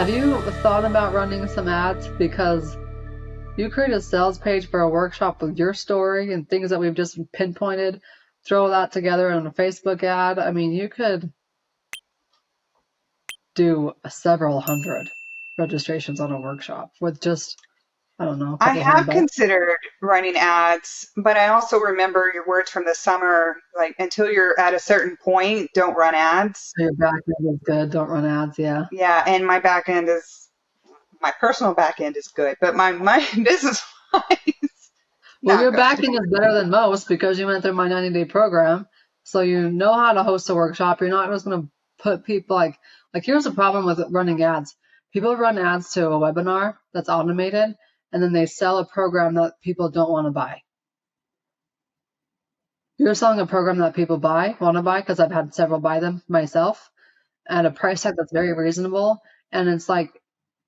Have you thought about running some ads? Because you create a sales page for a workshop with your story and things that we've just pinpointed, throw that together in a Facebook ad. I mean, you could do several hundred registrations on a workshop with just, I don't know, a I couple hundred have bucks. considered running ads, but I also remember your words from the summer, like until you're at a certain point, don't run ads. So your back end is good. Don't run ads. Yeah. Yeah, and my personal back end is good, but my business wise, Well, not your good. back end is better than most because you went through my 90-day program. So you know how to host a workshop. You're not just going to put people like here's the problem with running ads. People run ads to a webinar that's automated and then they sell a program that people don't want to buy. You're selling a program that people want to buy because I've had several buy them myself at a price tag that's very reasonable. And it's like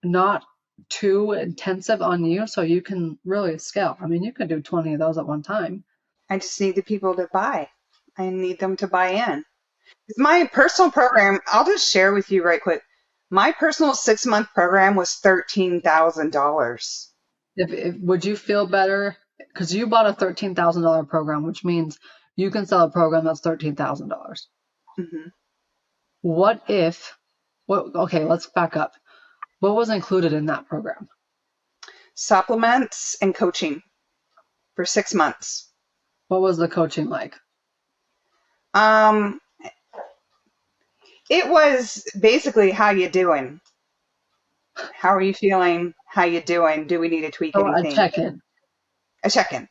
not too intensive on you. So you can really scale. I mean, you can do 20 of those at one time. I just need the people to buy. I need them to buy in. My personal program, I'll just share with you right quick. My personal 6-month program was $13,000. If would you feel better because you bought a $13,000 program, which means you can sell a program that's $13,000. Hmm. What if? What? Okay, let's back up. What was included in that program? Supplements and coaching for 6 months. What was the coaching like? Um, it was basically how you doing? How are you feeling? How you doing? Do we need to tweak Oh, a anything? check-in. A check-in.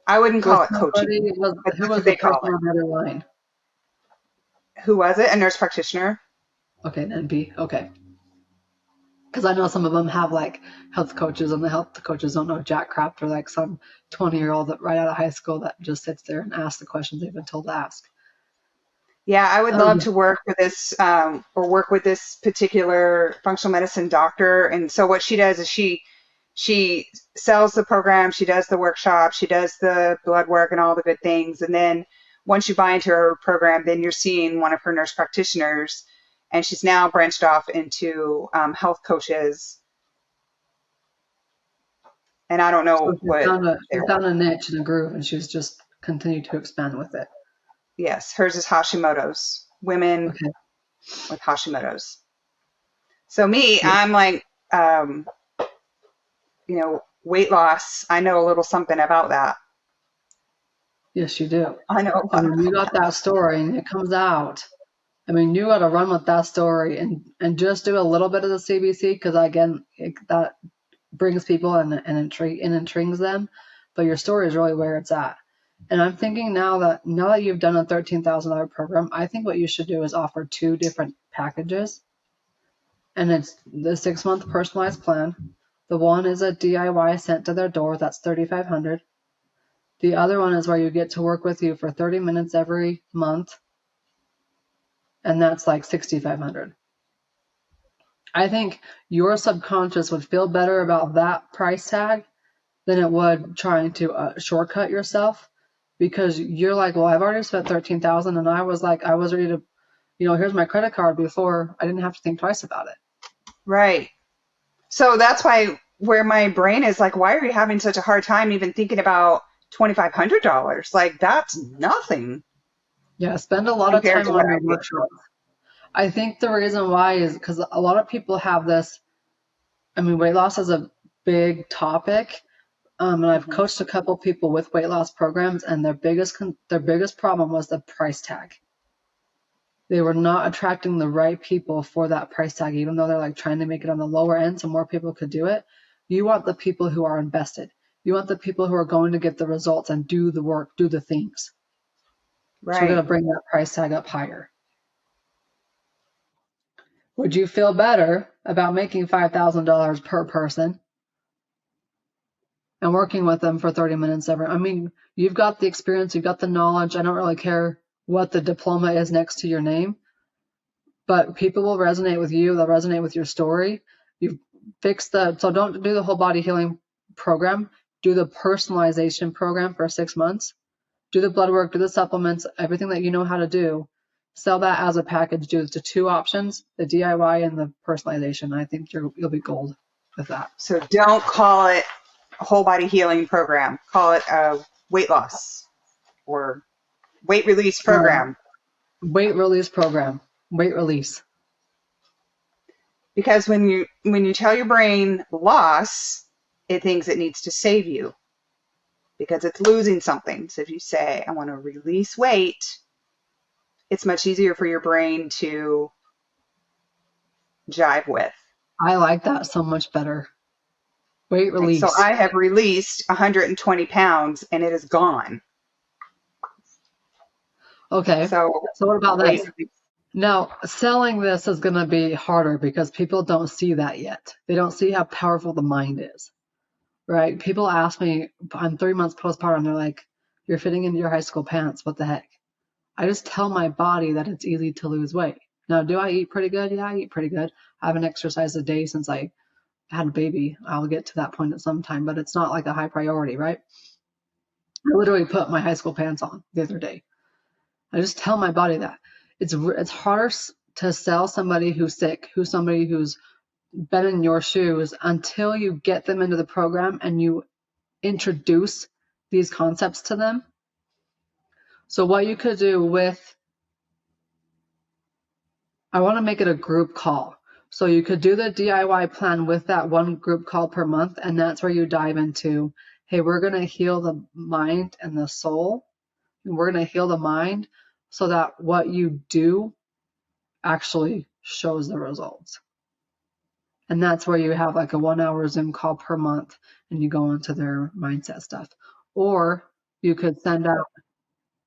I wouldn't Was call it coaching, somebody was but who that's was what the they person call it. on the other line? Who was it? A nurse practitioner? Okay, an NP. Okay, because I know some of them have like health coaches, and the health coaches don't know jack crap. They're like some 20-year-old that right out of high school that just sits there and asks the questions they've been told to ask. Yeah, I would love Um, to work with this or work with this particular functional medicine doctor. And so what she does is she sells the program, she does the workshop, she does the blood work and all the good things. And then once you buy into her program, then you're seeing one of her nurse practitioners, and she's now branched off into health coaches. And I don't So know what she they're. found a niche and a groove, and she's just continued to expand with it. Yes, hers is Hashimoto's. Women Okay. with Hashimoto's. So me, Yeah. I'm like, um, weight loss. I know a little something about that. Yes, you do. I know a And lot when you about got that story and it comes out, I mean, you got to run with that story and just do a little bit of the CBC because again, that brings people and intrigues them. But your story is really where it's at. And I'm thinking now that you've done a $13,000 program, I think what you should do is offer two different packages. And it's the 6-month personalized plan. The one is a DIY sent to their door. That's 3,500. The other one is where you get to work with you for 30 minutes every month, and that's like 6,500. I think your subconscious would feel better about that price tag than it would trying to shortcut yourself because you're like, well, I've already spent 13,000, and I was like, I was ready to, here's my credit card before I didn't have to think twice about it. right. So that's why where my brain is like, why are you having such a hard time even thinking about $2,500? Like that's nothing Yeah, spend a lot of compared time to what on I your did. workshop. I think the reason why is because a lot of people have this. I mean, weight loss is a big topic, and I've Hmm. coached a couple people with weight loss programs, and their biggest problem was the price tag. They were not attracting the right people for that price tag, even though they're like trying to make it on the lower end so more people could do it. You want the people who are invested. You want the people who are going to get the results and do the work, do the things. So we're Right. going to bring that price tag up higher. Would you feel better about making $5,000 per person and working with them for 30 minutes every? I mean, you've got the experience, you've got the knowledge. I don't really care what the diploma is next to your name, but people will resonate with you. They'll resonate with your story. You've fixed so don't do the whole body healing program. Do the personalization program for 6 months. Do the blood work, do the supplements, everything that you know how to do. Sell that as a package. Do the two options, the DIY and the personalization. I think you'll be gold with that. So don't call it a whole body healing program. Call it a weight loss or weight release program. Weight release program. Weight release. Because when you tell your brain loss, it thinks it needs to save you because it's losing something. So if you say, I want to release weight, it's much easier for your brain to jive with. I like that so much better. Weight release. So I have released 120 pounds and it is gone. Okay. So what about this? Release. Now, selling this is going to be harder because people don't see that yet. They don't see how powerful the mind is, right? People ask me, I'm 3 months postpartum. They're like, you're fitting into your high school pants. What the heck? I just tell my body that it's easy to lose weight. Now, do I eat pretty good? Yeah, I eat pretty good. I haven't exercised a day since I had a baby. I'll get to that point at some time, but it's not like a high priority, right? I literally put my high school pants on the other day. I just tell my body that. It's harder to sell somebody who's sick, somebody who's been in your shoes until you get them into the program and you introduce these concepts to them. So what you could do I want to make it a group call. So you could do the DIY plan with that one group call per month, and that's where you dive into, hey, we're going to heal the mind and the soul, and we're going to heal the mind so that what you do actually shows the results. And that's where you have like a 1 hour Zoom call per month and you go into their mindset stuff. Or you could send out,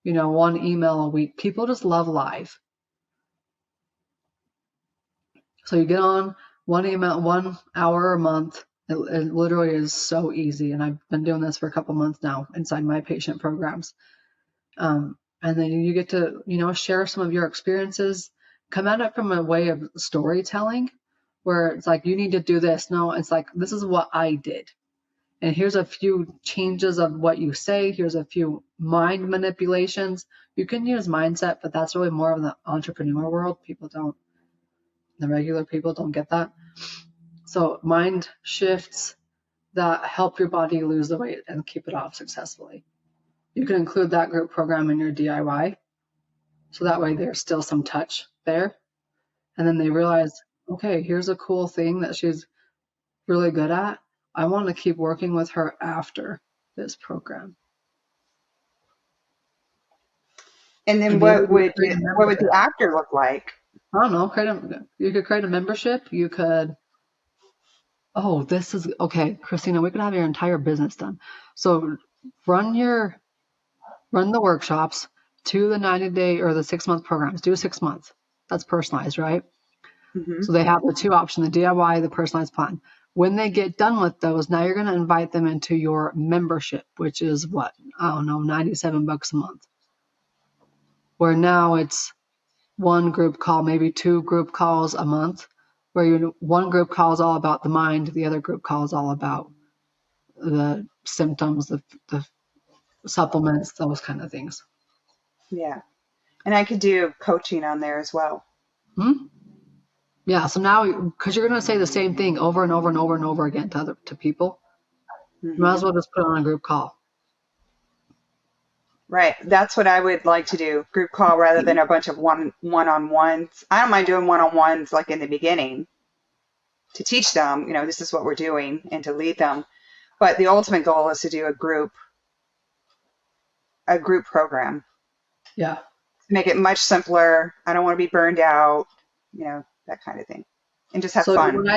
one email a week. People just love live. So you get on one email, 1 hour a month. It literally is so easy. And I've been doing this for a couple months now inside my patient programs. And then you get to, share some of your experiences, come at it from a way of storytelling where it's like, you need to do this. No, it's like, this is what I did. And here's a few changes of what you say. Here's a few mind manipulations. You can use mindset, but that's really more of the entrepreneur world. The regular people don't get that. So mind shifts that help your body lose the weight and keep it off successfully. You can include that group program in your DIY. So that way there's still some touch there. And then they realize, okay, here's a cool thing that she's really good at. I want to keep working with her after this program. And then what would the after look like? I don't know. You could create a membership. You could. Oh, this is okay, Christina. We could have your entire business done. So run the workshops to the 90-day or the 6-month programs. Do 6 months. That's personalized, right? Mm-hmm. So they have the two options, the DIY, the personalized plan. When they get done with those, now you're going to invite them into your membership, which is what? I don't know, $97 a month. Where now it's one group call, maybe 2 group calls a month, where one group call is all about the mind, the other group call is all about the symptoms, the supplements, those kind of things. Yeah. And I could do coaching on there as well. Yeah, so now, because you're going to say the same thing over and over and over and over again to people, you might as well just put it on a group call. Right. That's what I would like to do, group call rather than a bunch of one-on-ones. I don't mind doing one-on-ones like in the beginning to teach them, this is what we're doing and to lead them. But the ultimate goal is to do a group program. Yeah. To make it much simpler. I don't want to be burned out, that kind of thing. And just have fun. When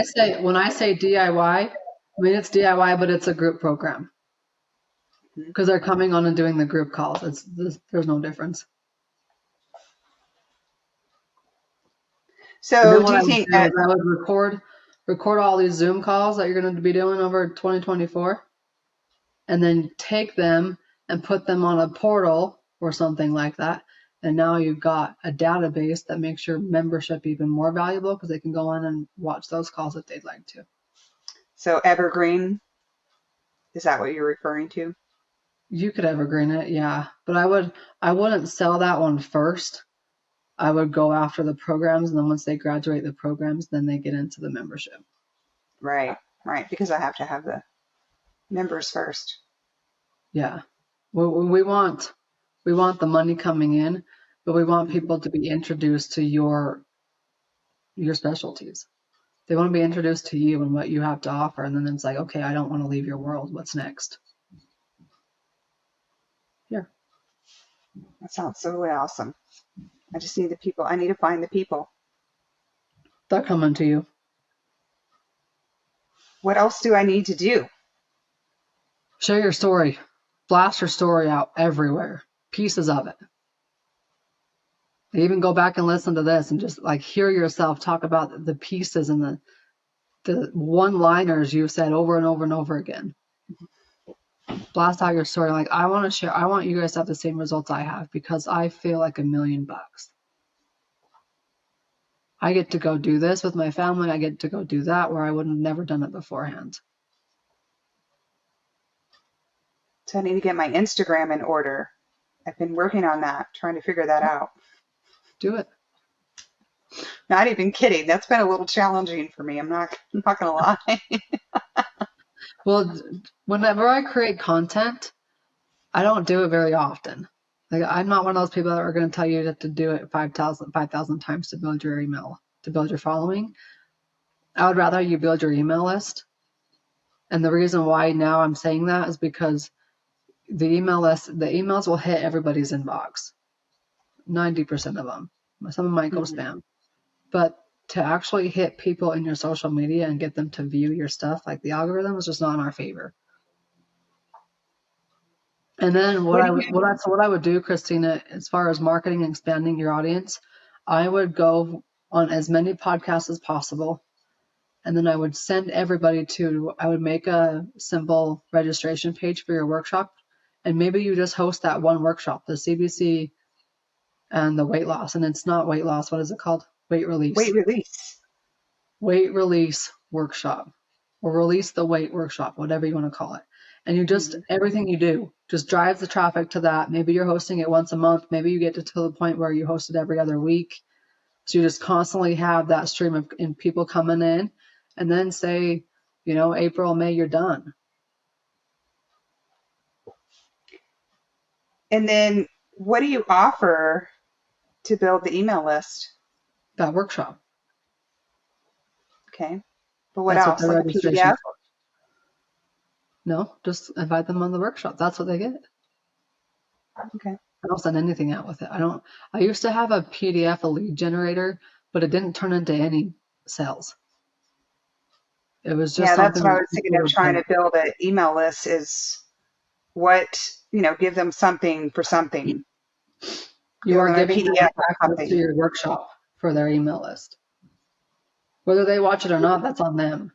I say DIY, I mean it's DIY, but it's a group program. Because they're coming on and doing the group calls. There's no difference. So do you think that I would record all these Zoom calls that you're going to be doing over 2024, and then take them and put them on a portal or something like that. And now you've got a database that makes your membership even more valuable because they can go in and watch those calls if they'd like to. So evergreen, is that what you're referring to? You could evergreen it, yeah. But I wouldn't sell that one first. I would go after the programs, and then once they graduate the programs, then they get into the membership. Right. Because I have to have the members first. Yeah. We want the money coming in, but we want people to be introduced to your specialties. They want to be introduced to you and what you have to offer, and then it's like, okay, I don't want to leave your world. What's next? Here. That sounds so awesome. I just need the people. I need to find the people. They're coming to you. What else do I need to do? Share your story. Blast your story out everywhere. Pieces of it. Even go back and listen to this and just like hear yourself talk about the pieces and the one-liners you said over and over and over again. Blast out your story. Like, I want to share. I want you guys to have the same results I have because I feel like $1,000,000. I get to go do this with my family. I get to go do that where I would have never done it beforehand. So I need to get my Instagram in order. I've been working on that, trying to figure that out. Do it. Not even kidding. That's been a little challenging for me. I'm not gonna lie. Well, whenever I create content, I don't do it very often. Like, I'm not one of those people that are going to tell you to do it 5,000 times to build your email, to build your following. I would rather you build your email list. And the reason why now I'm saying that is because the email list, the emails will hit everybody's inbox. 90% of them. Some of them might go spam. But to actually hit people in your social media and get them to view your stuff, like the algorithm is just not in our favor. And then what I would do, Christina, as far as marketing and expanding your audience, I would go on as many podcasts as possible. And then I would send everybody I would make a simple registration page for your workshop. And maybe you just host that one workshop, the CBC and the weight loss. And it's not weight loss. What is it called? Weight release. Weight release workshop, or release the weight workshop, whatever you want to call it. And you just, everything you do just drives the traffic to that. Maybe you're hosting it once a month. Maybe you get to the point where you host it every other week. So you just constantly have that stream of people coming in, and then say, April, May, you're done. And then what do you offer to build the email list? That workshop. Okay. But what That's else? What the like registration a PDF? for. No, just invite them on the workshop. That's what they get. Okay. I don't send anything out with it. I used to have a PDF, a lead generator, but it didn't turn into any sales. It was just that's something what I that was thinking people of would trying pay. to build an email list is give them something for something. You are Build them a giving them PDF or access to something. your workshop for their email list. Whether they watch it or not, that's on them.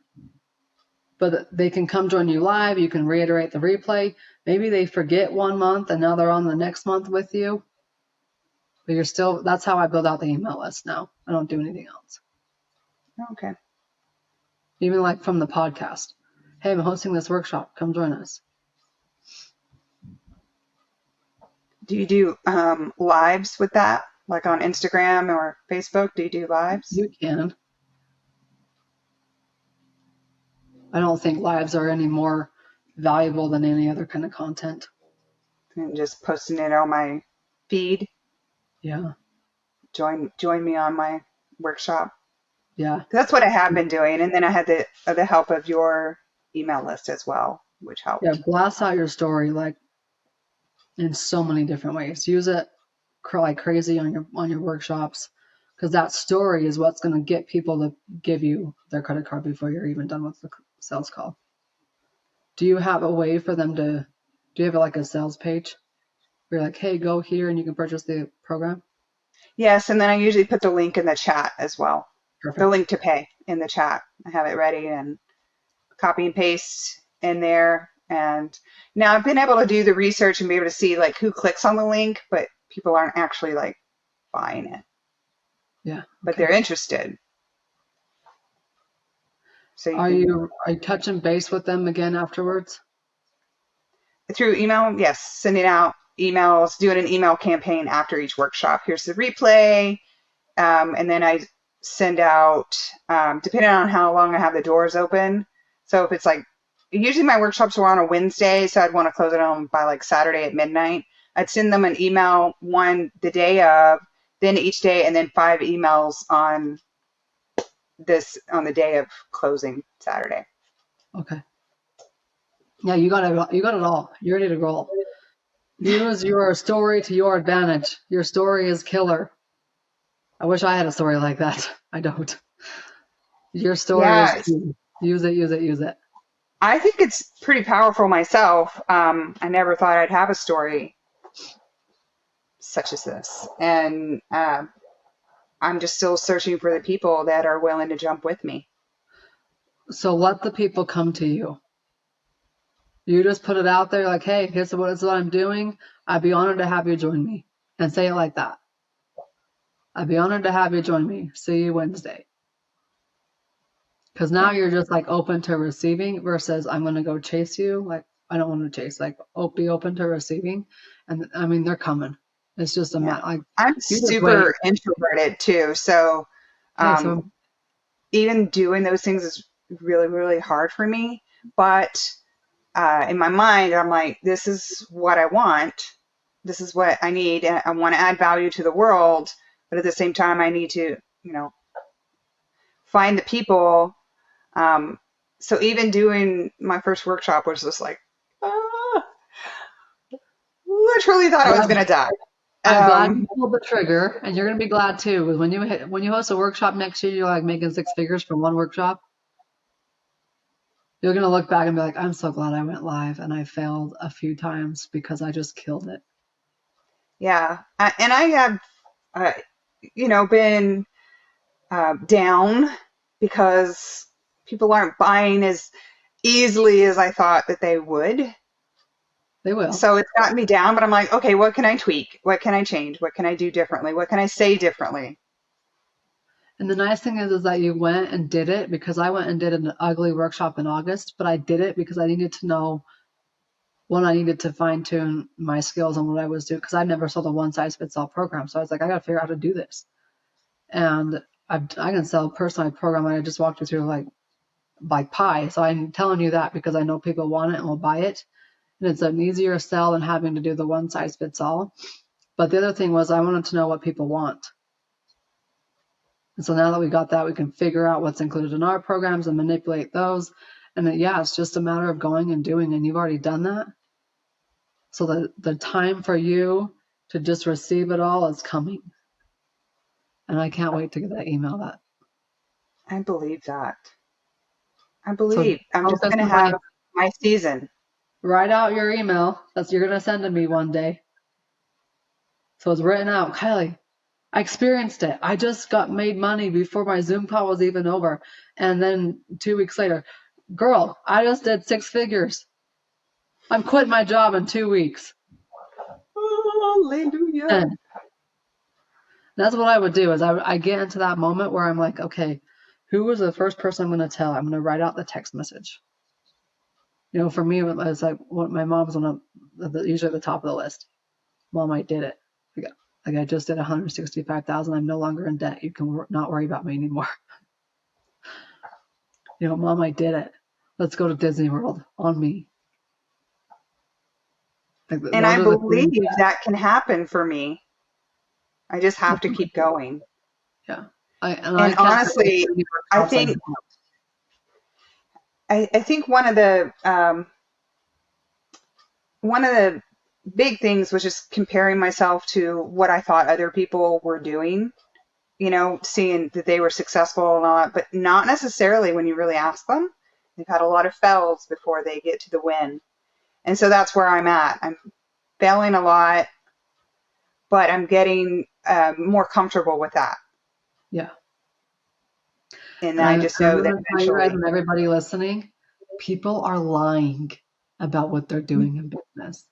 But they can come join you live. You can reiterate the replay. Maybe they forget 1 month and now they're on the next month with you. But that's how I build out the email list now. I don't do anything else. Okay. Even like from the podcast. Hey, I'm hosting this workshop. Come join us. Do you do lives with that? Like on Instagram or Facebook? Do you do lives? You can. I don't think lives are any more valuable than any other kind of content. And just posting it on my feed. Yeah. Join me on my workshop. Yeah. That's what I have been doing. And then I had the help of your email list as well, which helped. Yeah. Blast out your story like in so many different ways. Use it like crazy on your workshops, because that story is what's going to get people to give you their credit card before you're even done with the sales call. Do you have a way for them to? Do you have like a sales page where you're like, hey, go here and you can purchase the program? Yes, and then I usually put the link in the chat as well. Perfect. The link to pay in the chat. I have it ready and copy and paste in there. And now I've been able to do the research and be able to see like who clicks on the link, but people aren't actually like buying it. Yeah. But they're interested. So are you touching base with them again afterwards? Through email? Yes, sending out emails, doing an email campaign after each workshop. Here's the replay. and then I send out, depending on how long I have the doors open. So if it's like, usually my workshops are on a Wednesday, so I'd want to close it on by like Saturday at midnight. I'd send them an email one the day of, then each day, and then 5 emails on the day of closing Saturday. Okay. Yeah, you got it. You got it all. You're ready to roll. Use your story to your advantage. Your story is killer. I wish I had a story like that. I don't. Your story is Yeah, key. Use it, use it, use it. I think it's pretty powerful myself. I never thought I'd have a story such as this. And I'm just still searching for the people that are willing to jump with me. So let the people come to you. You just put it out there like, hey, here's what I'm doing. I'd be honored to have you join me. And say it like that. I'd be honored to have you join me. See you Wednesday. Because now you're just like open to receiving versus I'm going to go chase you. Like, I don't want to chase. Like, be open to receiving. And I mean, they're coming. It's just a Yeah. matter. Like, I'm you just wait. super introverted too. So Hey, um, so even doing those things is really, really hard for me. But in my mind, I'm like, this is what I want. This is what I need. And I want to add value to the world. But at the same time, I need to, find the people. So even doing my first workshop was just like, ah, literally thought I was going to die. I'm glad Um, you pulled the trigger, and you're gonna be glad too. 'Cause when you host a workshop next year, you're like making 6 figures from one workshop. You're gonna look back and be like, I'm so glad I went live and I failed a few times because I just killed it. yeah. And I have, uh, been down because people aren't buying as easily as I thought that they would. They will. So it's gotten me down, but I'm like, okay, what can I tweak? What can I change? What can I do differently? What can I say differently? And the nice thing is that you went and did it because I went and did an ugly workshop in August, but I did it because I needed to know when I needed to fine tune my skills on what I was doing because I never sold a one size fits all program. So I was like, I got to figure out how to do this. And I can sell a personalized program. I just walked you through like pie. So I'm telling you that because I know people want it and will buy it. And it's an easier sell than having to do the one size fits all. But the other thing was I wanted to know what people want. And so now that we got that, we can figure out what's included in our programs and manipulate those. And then, yeah, it's just a matter of going and doing. And you've already done that. So the time for you to just receive it all is coming. And I can't wait to get that email that. I believe that. I So believe I'm just focus going to on have my season. write out your email that you're going to send to me one day. So it's written out. Kylie, I experienced it. I just got made money before my Zoom call was even over. And then 2 weeks later, girl, I just did 6 figures. I'm quitting my job in 2 weeks. Hallelujah. And that's what I would do is I get into that moment where I'm like, okay, who was the first person I'm going to tell? I'm going to write out the text message. For me, it was like my mom's usually at the top of the list. Mom, I did it. Like I just did 165,000. I'm no longer in debt. You can not worry about me anymore. Mom, I did it. Let's go to Disney World on me. Like And those I are the things believe that can happen for me. I just have to keep going. yeah. I And can't tell you honestly, how many I workshops I've think done. I think one of the big things was just comparing myself to what I thought other people were doing, seeing that they were successful and all that, but not necessarily when you really ask them. They've had a lot of fails before they get to the win. And so that's where I'm at. I'm failing a lot, but I'm getting more comfortable with that. Yeah. And And I just I'm know going that to tell you guys eventually and everybody listening, people are lying about what they're doing in business.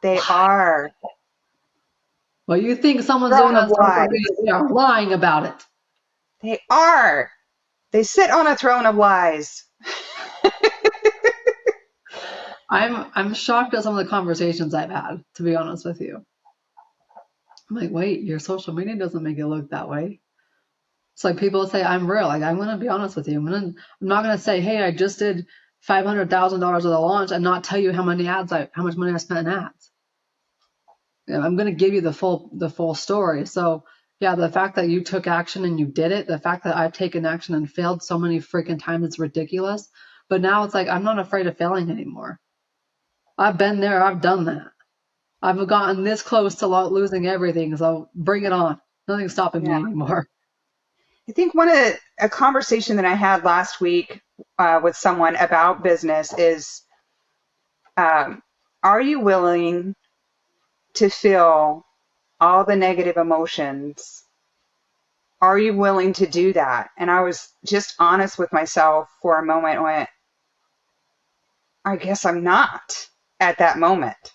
they are Well, you think someone's doing throne of on social lies. media, they are lying about it. They are. They sit on a throne of lies. I'm shocked at some of the conversations I've had, to be honest with you. I'm like, wait, your social media doesn't make it look that way. It's like people say I'm real. Like I'm gonna be honest with you. I'm not gonna say, hey, I just did $500,000 of the launch and not tell you how much money I spent in ads. I'm gonna give you the full story. So yeah, the fact that you took action and you did it, the fact that I've taken action and failed so many freaking times, it's ridiculous. But now it's like I'm not afraid of failing anymore. I've been there. I've done that. I've gotten this close to losing everything. So bring it on. Nothing's stopping Yeah. me anymore. I think a conversation that I had last week with someone about business is, um, are you willing to feel all the negative emotions? Are you willing to do that? And I was just honest with myself for a moment and went, I guess I'm not at that moment.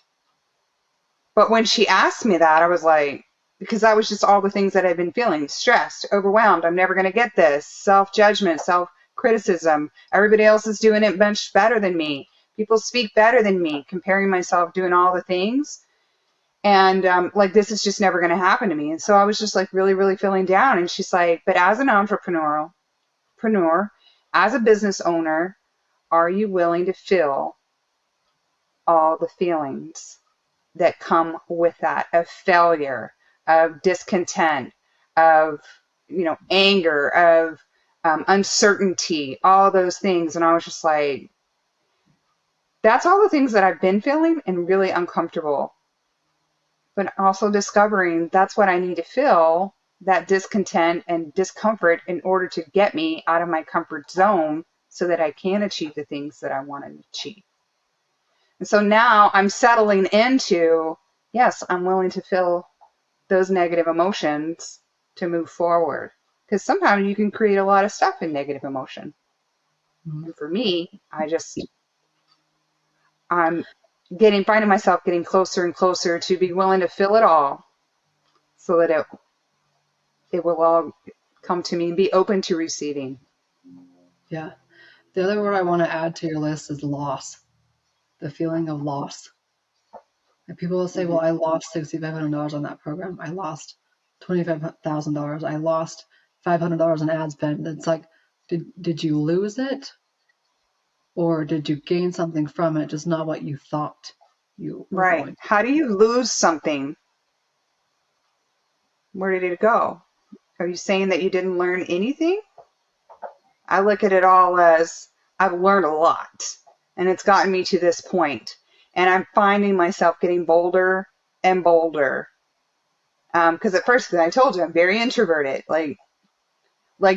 But when she asked me that, I was like, because that was just all the things that I've been feeling: stressed, overwhelmed, I'm never going to get this, self-judgment, self-criticism. Everybody else is doing it much better than me. People speak better than me, comparing myself, doing all the things. And like, this is just never going to happen to me. And so I was just like really, really feeling down. And she's like, but as an entrepreneur, as a business owner, are you willing to feel all the feelings that come with that, of failure, of discontent, of, anger, of uncertainty, all those things? And I was just like, that's all the things that I've been feeling and really uncomfortable. But also discovering that's what I need to feel, that discontent and discomfort, in order to get me out of my comfort zone so that I can achieve the things that I want to achieve. And so now I'm settling into, yes, I'm willing to feel those negative emotions to move forward. Because sometimes you can create a lot of stuff in negative emotion. Mhm. And for me, I'm finding myself getting closer and closer to be willing to feel it all, so that it will all come to me and be open to receiving. Yeah. The other word I want to add to your list is loss. The feeling of loss. And people will say, Mhm. well, I lost $6,500 on that program. I lost $25,000. I lost $500 in ad spend. It's like, did you lose it? Or did you gain something from it, just not what you thought you were Right. going to? How do you lose something? Where did it go? Are you saying that you didn't learn anything? I look at it all as, I've learned a lot, and it's gotten me to this point. And I'm finding myself getting bolder and bolder. Because at first, I told you, I'm very introverted. Like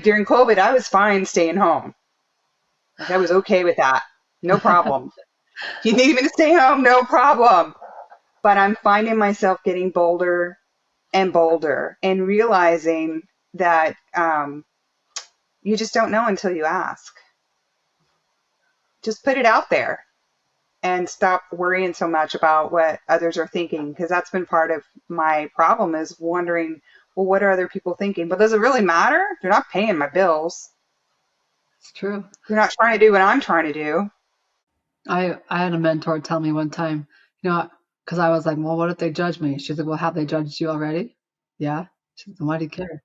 during COVID, I was fine staying home. Like, I was okay with that. No problem. You need me to stay home? No problem. But I'm finding myself getting bolder and bolder, and realizing that you just don't know until you ask. Just put it out there and stop worrying so much about what others are thinking, because that's been part of my problem, is wondering, well, what are other people thinking? But does it really matter? They're not paying my bills. It's true. They're not trying to do what I'm trying to do. I had a mentor tell me one time, because I was like, well, what if they judge me? She's like, well, have they judged you already? Yeah. She's like, then why do you care?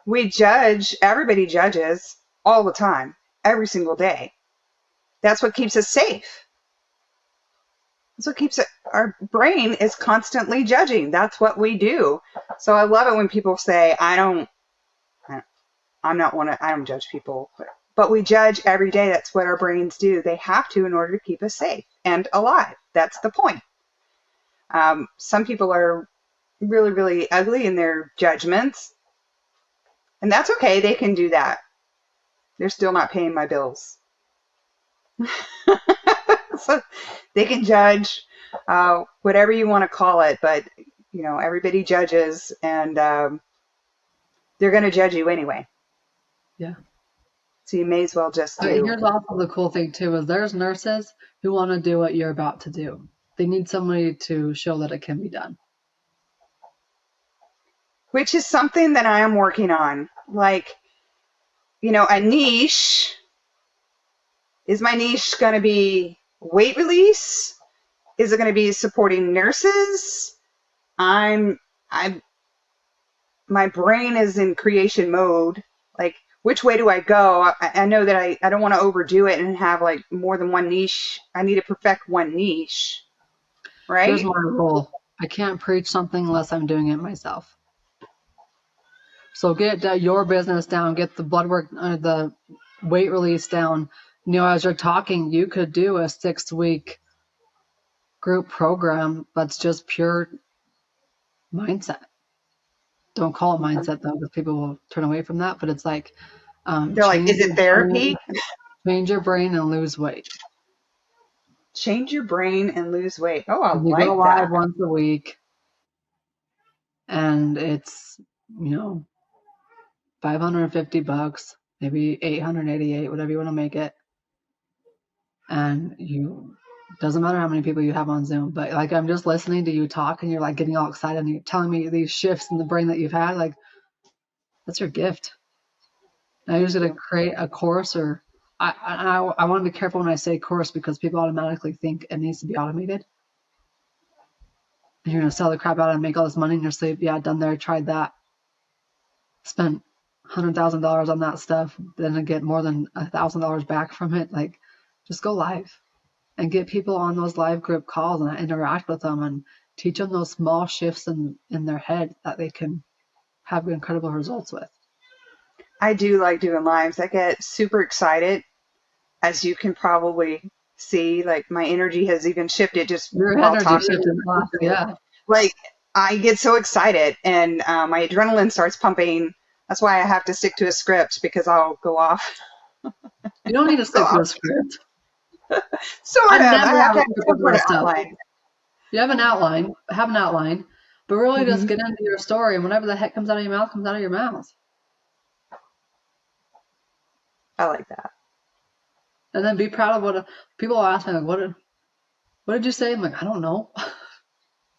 We judge, everybody judges all the time, every single day. That's what keeps us safe. That's what keeps it, our brain is constantly judging. That's what we do. So I love it when people say, I don't judge people, but we judge every day. That's what our brains do. They have to, in order to keep us safe and alive. That's the point. Some people are really, really ugly in their judgments, and that's okay. They can do that. They're still not paying my bills. So they can judge, whatever you want to call it, but everybody judges, and they're going to judge you anyway. Yeah. So you may as well just But do. here's also the cool thing too, is there's nurses who want to do what you're about to do. They need somebody to show that it can be done. Which is something that I am working on. Like, a niche. Is my niche going to be weight release? Is it going to be supporting nurses? I'm I my brain is in creation mode. Like, which way do I go? I know that I don't want to overdo it and have like more than one niche. I need to perfect one niche, Here's right? my rule. I can't preach something unless I'm doing it myself. So get your business down, get the blood work, the weight release down. As you're talking, you could do a 6-week group program that's just pure mindset. Don't call it mindset though, because people will turn away from that. But it's like They're like, is it therapy? change your brain and lose weight. Change your brain and lose weight. Oh, I You go like live that. once a week, and it's you know $550, maybe 888, whatever you want to make it. And doesn't matter how many people you have on Zoom, but like I'm just listening to you talk and you're like getting all excited and you're telling me these shifts in the brain that you've had, like that's your gift. And I usually create a course or I want to be careful when I say course because people automatically think it needs to be automated. And you're gonna sell the crap out and make all this money in your sleep. Yeah, done there, tried that. Spent $100,000 on that stuff, then I get more than $1,000 back from it. Like, just go live and get people on those live group calls and interact with them and teach them those small shifts in their head that they can have incredible results with. I do like doing lives. I get super excited, as you can probably see. Like, my energy has even shifted just Your while energy talking. shifted fast, yeah. Like, I get so excited and my adrenaline starts pumping. That's why I have to stick to a script because I'll go off. You don't need to Go stick to off. a script. Sort I of. I never have have to a have script some with sort my of stuff. outline. You have an outline, but really just Hmm. get into your story and whatever the heck comes out of your mouth comes out of your mouth. I like that. And then be proud of what people ask me, like, what did you say? I'm like, I don't know. I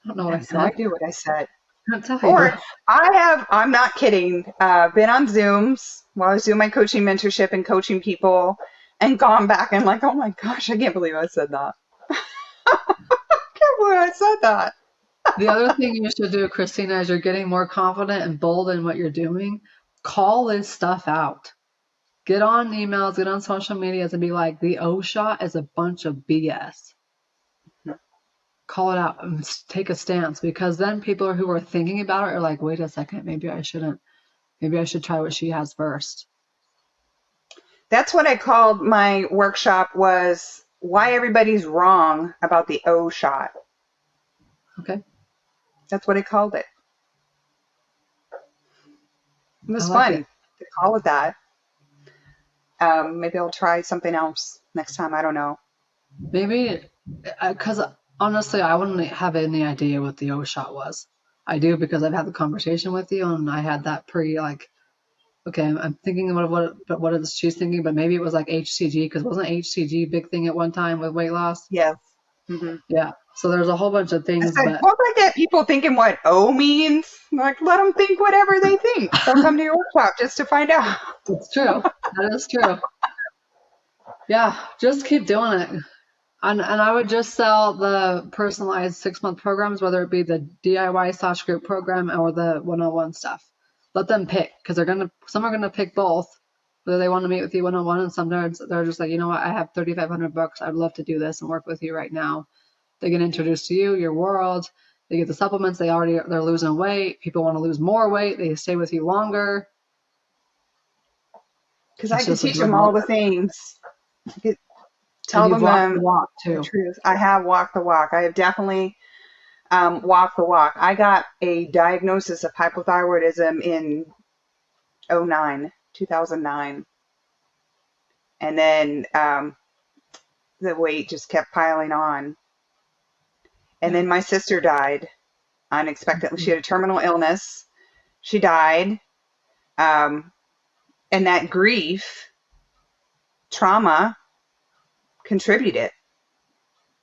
don't know I what I have no said. idea what I said. I can't tell you. Or I'm not kidding, been on Zooms while I was doing my coaching mentorship and coaching people and gone back and like, oh my gosh, I can't believe I said that. I can't believe I said that. The other thing you should do, Christina, as you're getting more confident and bold in what you're doing, call this stuff out. Get on emails, get on social medias and be like, the O shot is a bunch of BS. Call it out and take a stance because then people who are thinking about it are like, wait a second, maybe I shouldn't. Maybe I should try what she has first. That's what I called my workshop, was why everybody's wrong about the O shot. Okay. That's what I called it. It I was like fun it. to call it that. Maybe I'll try something else next time. I don't know. Maybe, because honestly, I wouldn't have any idea what the O shot was. I do because I've had the conversation with you and I had that okay, I'm thinking about what is she's thinking, but maybe it was like HCG because wasn't HCG a big thing at one time with weight loss? Yes. Hmm. Yeah. So there's a whole bunch of I things, said, but hope I get people thinking what O means. Like, let them think whatever they think. They'll come to your workshop just to find out. it's true. That is true. Yeah, just keep doing it. And I would just sell the personalized 6-month programs, whether it be the DIY/group program or the one-on-one stuff. Let them pick because some are gonna pick both, whether they want to meet with you one-on-one, and sometimes they're just like, you know what, I have $3,500. I'd love to do this and work with you right now. They get introduced to you, your world. They get the supplements. They're losing weight. People want to lose more weight. They stay with you longer. Because I It's can just a teach good them all look. the things. I could And tell you've them walked the walk the too. truth. I have walked the walk. I have definitely walked the walk. I got a diagnosis of hypothyroidism in 2009. And then the weight just kept piling on. And Yeah. then my sister died unexpectedly. She had a terminal illness. She died. Um, and that grief, trauma contributed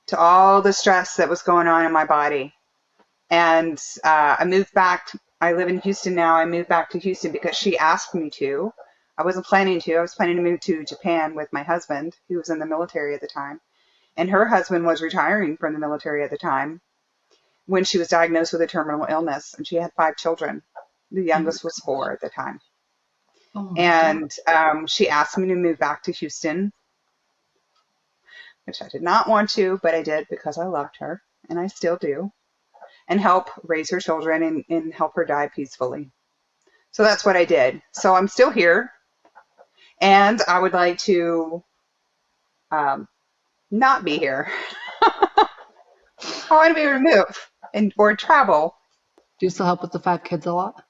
to all the stress that was going on in my body. And I moved back. I live in Houston now. I moved back to Houston because she asked me to. I wasn't planning to. I was planning to move to Japan with my husband, who was in the military at the time. And her husband was retiring from the military at the time. when she was diagnosed with a terminal illness, and she had 5 children. The Oh my, youngest was 4 at the time. oh my God. And she asked me to move back to Houston, which I did not want to, but I did because I loved her, and I still do, and help raise her children and help her die peacefully. So that's what I did. So I'm still here, and I would like to um, not be here. I want to be able to move and or travel. Do you still help with the 5 kids a lot?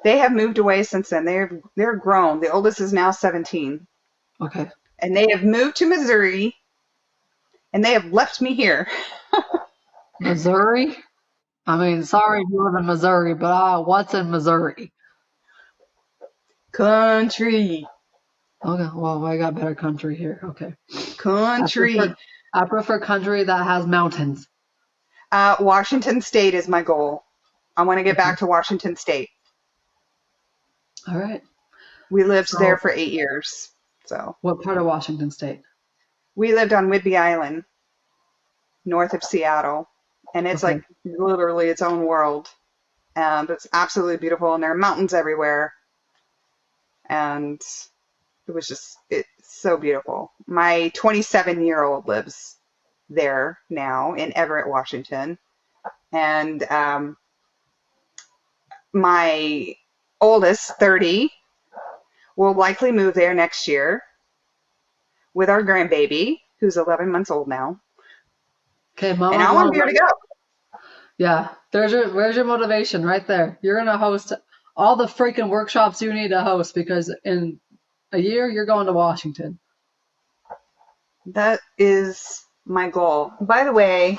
They have moved away since then. They're grown. The oldest is now 17, Okay. and they have moved to Missouri, and they have left me here. Missouri? I mean, sorry if you live in Missouri, but what's in Missouri? Country, Okay, well, I got better country here. Okay. I country. prefer I prefer country that has mountains. Washington State is my goal. I want to get Okay. back to Washington State. All right. We lived there So, for 8 years. So what part of Washington State? we lived on Whidbey Island, north of Seattle, and it's Okay. like literally its own world. And it's absolutely beautiful, and there are mountains everywhere. And it's so beautiful. My 27-year-old lives there now in Everett, Washington. And my oldest, 30, will likely move there next year with our grandbaby, who's 11 months old now. Okay, And Mama's I want one to of be able to them. go. Yeah, where's your motivation right there? You're gonna host all the freaking workshops you need to host because in a year you're going to Washington. That is my goal. By the way,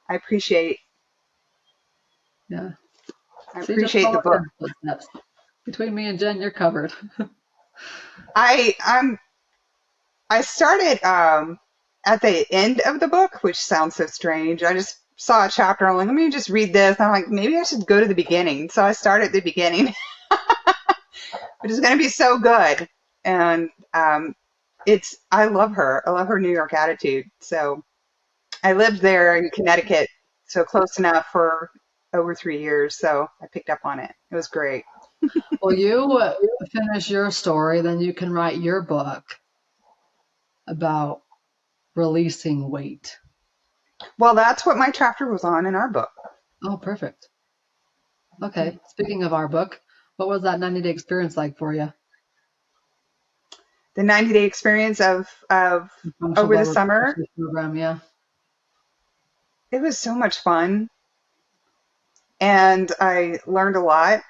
I appreciate Yeah. I See, just appreciate the follow book. Jen's footsteps. Between me and Jen, you're covered. I'm I started at the end of the book, which sounds so strange. I just saw a chapter. I'm like, let me just read this. And I'm like, maybe I should go to the beginning. So I started at the beginning, which is going to be so good. And I love her. I love her New York attitude. So I lived there in Connecticut, so close enough for over 3 years. So I picked up on it. It was great. Well, you finish your story, then you can write your book about releasing weight. Well, that's what my chapter was on in our book. Oh, perfect. Okay. Speaking of our book, what was that 90-day experience like for you? The 90-day experience of Functional over the Blood Work summer. program, yeah. It was so much fun, and I learned a lot.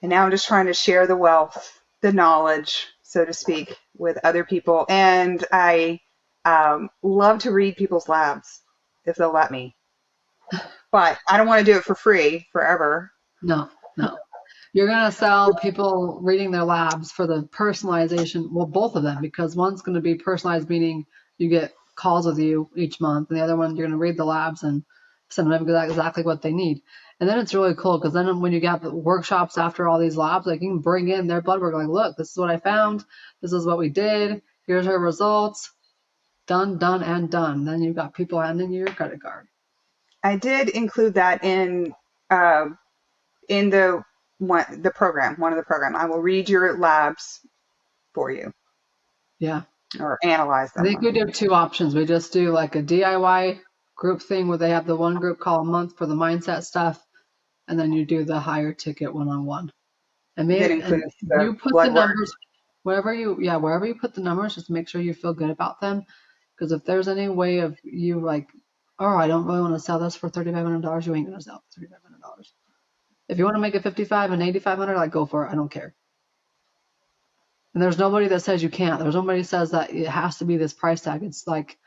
And now I'm just trying to share the wealth, the knowledge, so to speak, with other people. And I love to read people's labs if they'll let me. But I don't want to do it for free forever. No, no. You're going to sell people reading their labs for the personalization. Well, both of them, because one's going to be personalized, meaning you get calls with you each month, and the other one, you're going to read the labs and send them exactly what they need. And then it's really cool because then when you get the workshops after all these labs, like you can bring in their blood work, like, look, this is what I found. This is what we did. Here's our results. Done, done, and done. Then you've got people handing you your credit card. I did include that uh, in the program, one of the program. I will read your labs for you Yeah. or analyze I think them. we do 2 options. We just do like a DIY group thing where they have the one group call a month for the mindset stuff, and then you do the higher ticket one-on-one. And That maybe and includes the you put the blood work. numbers wherever you put the numbers, just make sure you feel good about them. Because if there's any way of you like, oh, I don't really want to sell this for $3,500, you ain't gonna sell it for $3,500. If you want to make it 55 and 8,500, like go for it. I don't care. And there's nobody that says you can't. There's nobody that says that it has to be this price tag. It's like,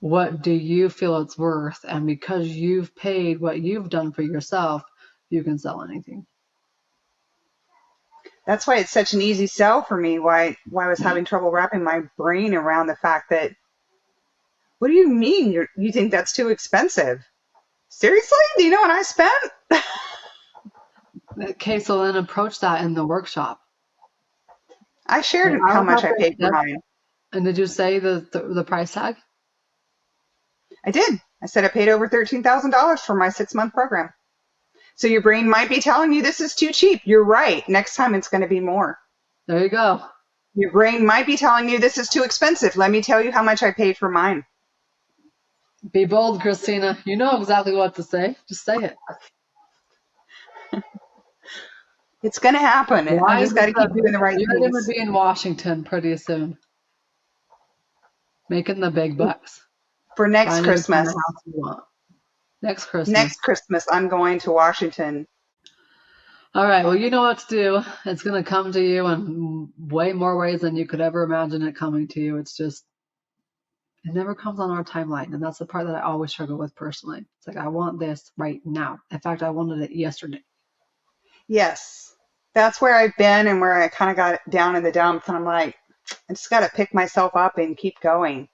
what do you feel it's worth? And because you've paid what you've done for yourself, you can sell anything. That's why it's such an easy sell for me. Why I was having trouble wrapping my brain around the fact that, what do you mean you think that's too expensive? Seriously? Do you know what I spent? Okay, so then approach that in the workshop. I Like, shared I how was much at I this paid for step, mine. and did you say the price tag? I did. I said I paid over $13,000 for my 6-month program. So your brain might be telling you this is too cheap. You're right. Next time it's going to be more. There you go. Your brain might be telling you this is too expensive. Let me tell you how much I paid for mine. Be bold, Christina. You know exactly what to say. Just say it. It's going to happen. I just got to keep doing the right You're going to things. be in Washington pretty soon, making the big bucks. For next Buying every kind Christmas. of house you want. Next Christmas. Next Christmas, I'm going to Washington. All right. Well, you know what to do. It's going to come to you in way more ways than you could ever imagine it coming to you. It's just, it never comes on our timeline. And that's the part that I always struggle with personally. It's like, I want this right now. In fact, I wanted it yesterday. Yes. That's where I've been and where I kind of got down in the dumps. And I'm like, I just got to pick myself up and keep going.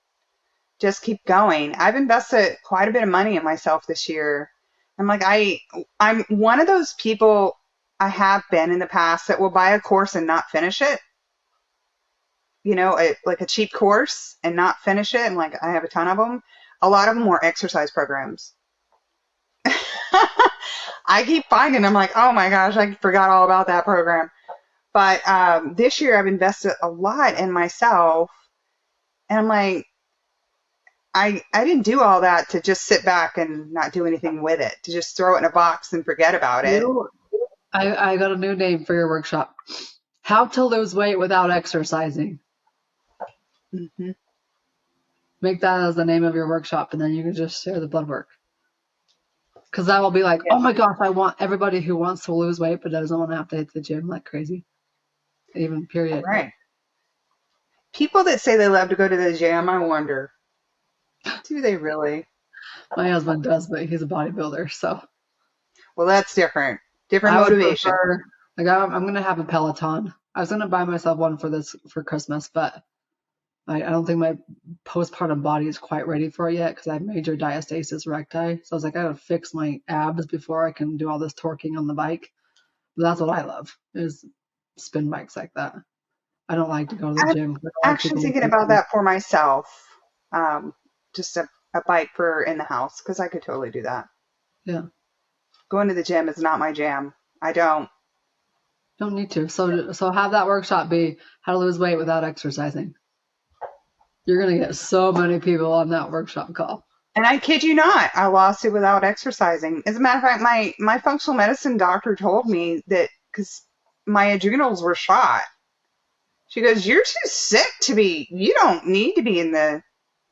Just keep going. I've invested quite a bit of money in myself this year. I'm like, I'm one of those people, I have been in the past, that will buy a course and not finish it. You know, like a cheap course and not finish it. And like, I have a ton of them. A lot of them were exercise programs. I keep finding, I'm like, oh my gosh, I forgot all about that program. But this year I've invested a lot in myself. And I'm like, I didn't do all that to just sit back and not do anything with it, to just throw it in a box and forget about it. I got a new name for your workshop. How to lose weight without exercising. Mm-hmm. Make that as the name of your workshop, and then you can just share the blood work. Because that will be like, Yeah. oh my gosh, I want everybody who wants to lose weight but doesn't want to have to hit the gym like crazy. Even period. Right. People that say they love to go to the gym, I wonder, do they really? My husband does, but he's a bodybuilder, so. Well, that's different. Different I would motivation. prefer, like I'm gonna have a Peloton. I was gonna buy myself one for Christmas, but I don't think my postpartum body is quite ready for it yet because I have major diastasis recti. So I was like, I gotta fix my abs before I can do all this torquing on the bike. But that's what I love is spin bikes like that. I don't like to go to the I'm gym. I don't like actually people thinking looking at about me. that for myself. Just a bike for in the house, because I could totally do that. Yeah, Going to the gym is not my jam. I don't. don't need to. So have that workshop be how to lose weight without exercising. You're gonna get so many people on that workshop call. And I kid you not, I lost it without exercising. As a matter of fact, my functional medicine doctor told me that because my adrenals were shot. She goes, "You're too sick to be. You don't need to be in the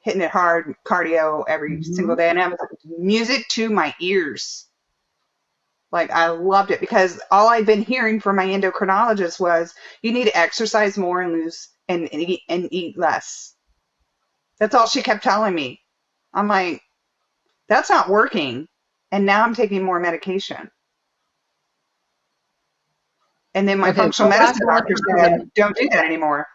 hitting it hard cardio every single Mm-hmm. day." And I was like, music to my ears. Like, I loved it because all I'd been hearing from my endocrinologist was, you need to exercise more and lose and eat less. That's all she kept telling me. I'm like, that's not working. And now I'm taking more medication. And then my Okay, functional go back medicine and doctor listen to said, this. don't do that anymore.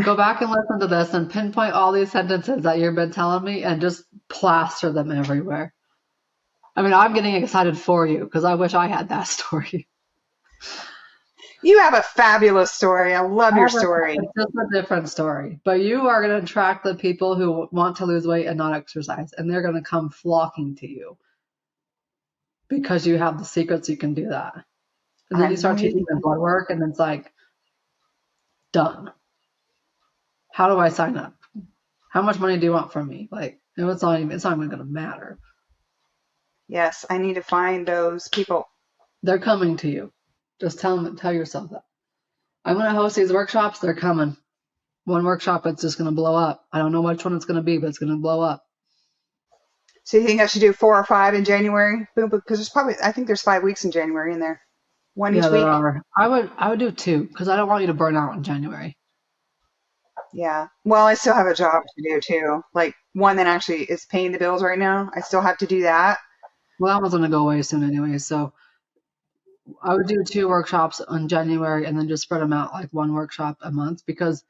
Go back and listen to this and pinpoint all these sentences that you've been telling me and just plaster them everywhere. I mean, I'm getting excited for you because I wish I had that story. You have a fabulous story. I love your story. It's just a different story. But you are going to attract the people who want to lose weight and not exercise, and they're going to come flocking to you because you have the secrets you can do that. And then you I'm start teaching waiting. them blood work, and it's like, done. How do I sign up? How much money do you want from me? Like, it's not even going to matter. Yes, I need to find those people. They're coming to you. Just tell yourself that. I'm going to host these workshops. They're coming. One workshop, it's just going to blow up. I don't know which one it's going to be, but it's going to blow up. So you think I should do 4 or 5 in January? Boom, because I think there's 5 weeks in January in there. One Yeah, each there week. are. I would do 2 because I don't want you to burn out in January. Yeah. Well, I still have a job to do too. Like one that actually is paying the bills right now. I still have to do that. Well, that one's going to go away soon anyway. So I would do 2 workshops in January and then just spread them out like 1 workshop a month because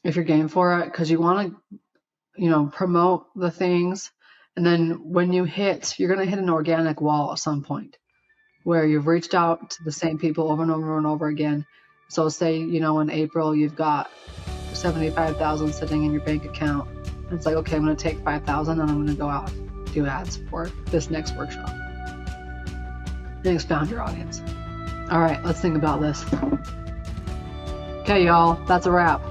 if you're game for it, because you want to, promote the things. And then when you're going to hit an organic wall at some point where you've reached out to the same people over and over and over again. So say, in April, you've got 75,000 sitting in your bank account It's like, okay, I'm going to take 5,000 and I'm going to go out and do ads for this next workshop and expound your audience. All right, let's think about this. Okay, y'all, that's a wrap.